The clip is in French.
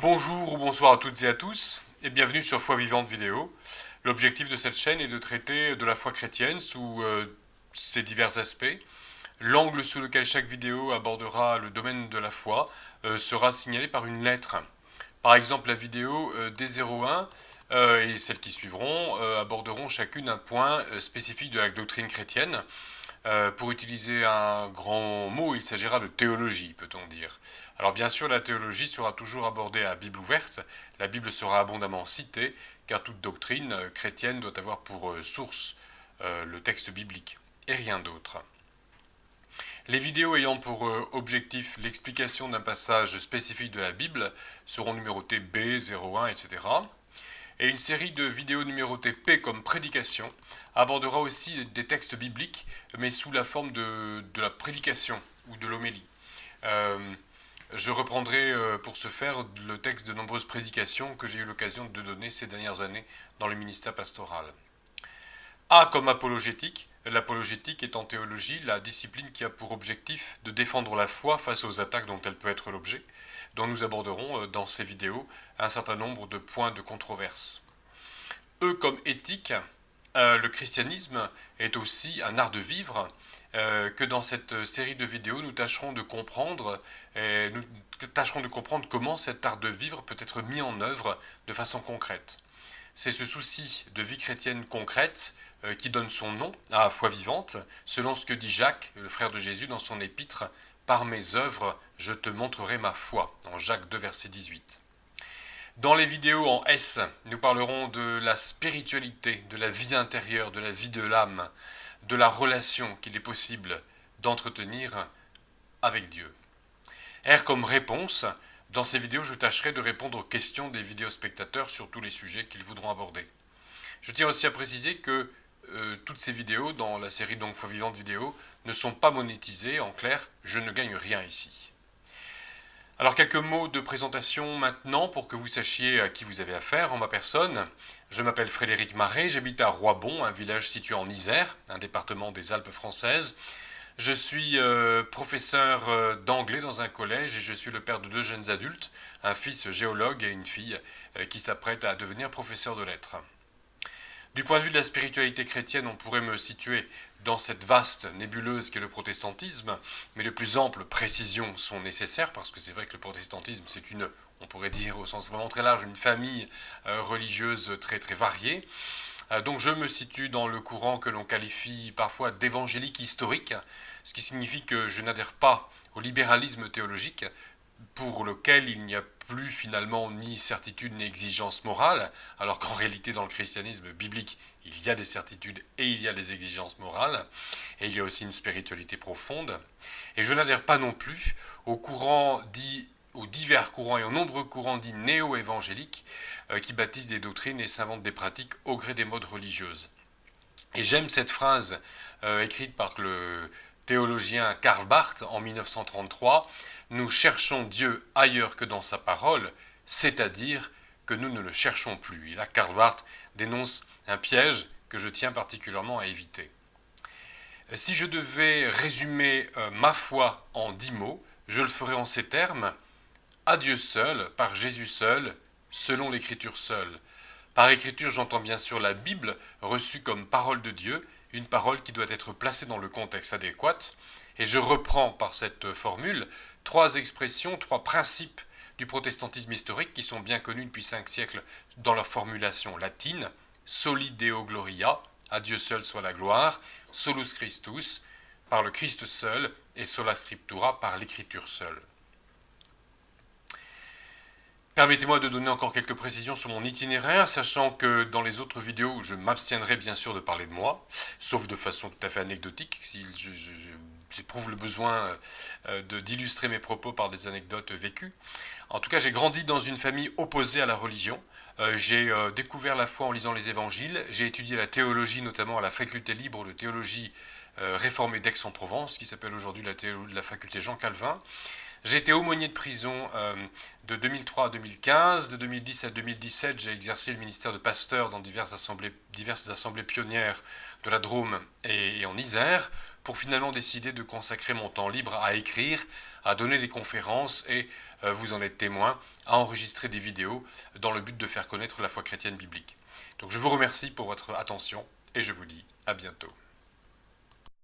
Bonjour ou bonsoir à toutes et à tous, et bienvenue sur Foi Vivante Vidéo. L'objectif de cette chaîne est de traiter de la foi chrétienne sous ses divers aspects. L'angle sous lequel chaque vidéo abordera le domaine de la foi sera signalé par une lettre. Par exemple, la vidéo D01 et celles qui suivront aborderont chacune un point spécifique de la doctrine chrétienne. Pour utiliser un grand mot, il s'agira de théologie, peut-on dire. Alors bien sûr, la théologie sera toujours abordée à Bible ouverte, la Bible sera abondamment citée, car toute doctrine chrétienne doit avoir pour source le texte biblique, et rien d'autre. Les vidéos ayant pour objectif l'explication d'un passage spécifique de la Bible seront numérotées B, 01, etc. Et une série de vidéos numérotées P comme prédication abordera aussi des textes bibliques, mais sous la forme de la prédication ou de l'homélie. Euh, je reprendrai pour ce faire le texte de nombreuses prédications que j'ai eu l'occasion de donner ces dernières années dans le ministère pastoral. A comme apologétique, l'apologétique est en théologie la discipline qui a pour objectif de défendre la foi face aux attaques dont elle peut être l'objet, dont nous aborderons dans ces vidéos un certain nombre de points de controverse. E comme éthique, le christianisme est aussi un art de vivre que dans cette série de vidéos nous tâcherons de comprendre comment cet art de vivre peut être mis en œuvre de façon concrète. C'est ce souci de vie chrétienne concrète qui donne son nom à Foi Vivante, selon ce que dit Jacques, le frère de Jésus, dans son épître « Par mes œuvres, je te montrerai ma foi » en Jacques 2, verset 18. Dans les vidéos en S, nous parlerons de la spiritualité, de la vie intérieure, de la vie de l'âme, de la relation qu'il est possible d'entretenir avec Dieu. R comme réponse, dans ces vidéos, je tâcherai de répondre aux questions des vidéospectateurs sur tous les sujets qu'ils voudront aborder. Je tiens aussi à préciser que toutes ces vidéos, dans la série donc Foi Vivante Vidéo, ne sont pas monétisées. En clair, je ne gagne rien ici. Alors quelques mots de présentation maintenant pour que vous sachiez à qui vous avez affaire en ma personne. Je m'appelle Frédéric Marais, j'habite à Roibon, un village situé en Isère, un département des Alpes françaises. Je suis professeur d'anglais dans un collège et je suis le père de deux jeunes adultes, un fils géologue et une fille qui s'apprête à devenir professeur de lettres. Du point de vue de la spiritualité chrétienne, on pourrait me situer dans cette vaste nébuleuse qu'est le protestantisme, mais de plus amples précisions sont nécessaires parce que c'est vrai que le protestantisme, c'est une, on pourrait dire au sens vraiment très large, une famille religieuse très très variée. Donc je me situe dans le courant que l'on qualifie parfois d'évangélique historique, ce qui signifie que je n'adhère pas au libéralisme théologique, pour lequel il n'y a plus finalement ni certitude ni exigence morale, alors qu'en réalité dans le christianisme biblique, il y a des certitudes et il y a des exigences morales, et il y a aussi une spiritualité profonde. Et je n'adhère pas non plus aux courants dits aux divers courants et aux nombreux courants dits néo-évangéliques qui baptisent des doctrines et s'inventent des pratiques au gré des modes religieuses. Et j'aime cette phrase écrite par le théologien Karl Barth en 1933, nous cherchons Dieu ailleurs que dans sa parole, c'est-à-dire que nous ne le cherchons plus. Et là, Karl Barth dénonce un piège que je tiens particulièrement à éviter. Si je devais résumer ma foi en 10 mots, je le ferais en ces termes. À Dieu seul, par Jésus seul, selon l'écriture seule. Par écriture, j'entends bien sûr la Bible, reçue comme parole de Dieu, une parole qui doit être placée dans le contexte adéquat. Et je reprends par cette formule trois expressions, trois principes du protestantisme historique qui sont bien connus depuis 5 siècles dans leur formulation latine. Soli Deo Gloria, à Dieu seul soit la gloire, solus Christus, par le Christ seul, et sola scriptura, par l'écriture seule. Permettez-moi de donner encore quelques précisions sur mon itinéraire, sachant que dans les autres vidéos, je m'abstiendrai bien sûr de parler de moi, sauf de façon tout à fait anecdotique, si j'éprouve le besoin d'illustrer mes propos par des anecdotes vécues. En tout cas, j'ai grandi dans une famille opposée à la religion. J'ai découvert la foi en lisant les évangiles. J'ai étudié la théologie, notamment à la faculté libre de théologie réformée d'Aix-en-Provence, qui s'appelle aujourd'hui la faculté Jean Calvin. J'ai été aumônier de prison de 2003 à 2015. De 2010 à 2017, j'ai exercé le ministère de pasteur dans diverses assemblées pionnières de la Drôme et en Isère. pour finalement décider de consacrer mon temps libre à écrire, à donner des conférences et, vous en êtes témoin, à enregistrer des vidéos dans le but de faire connaître la foi chrétienne biblique. Donc je vous remercie pour votre attention et je vous dis à bientôt.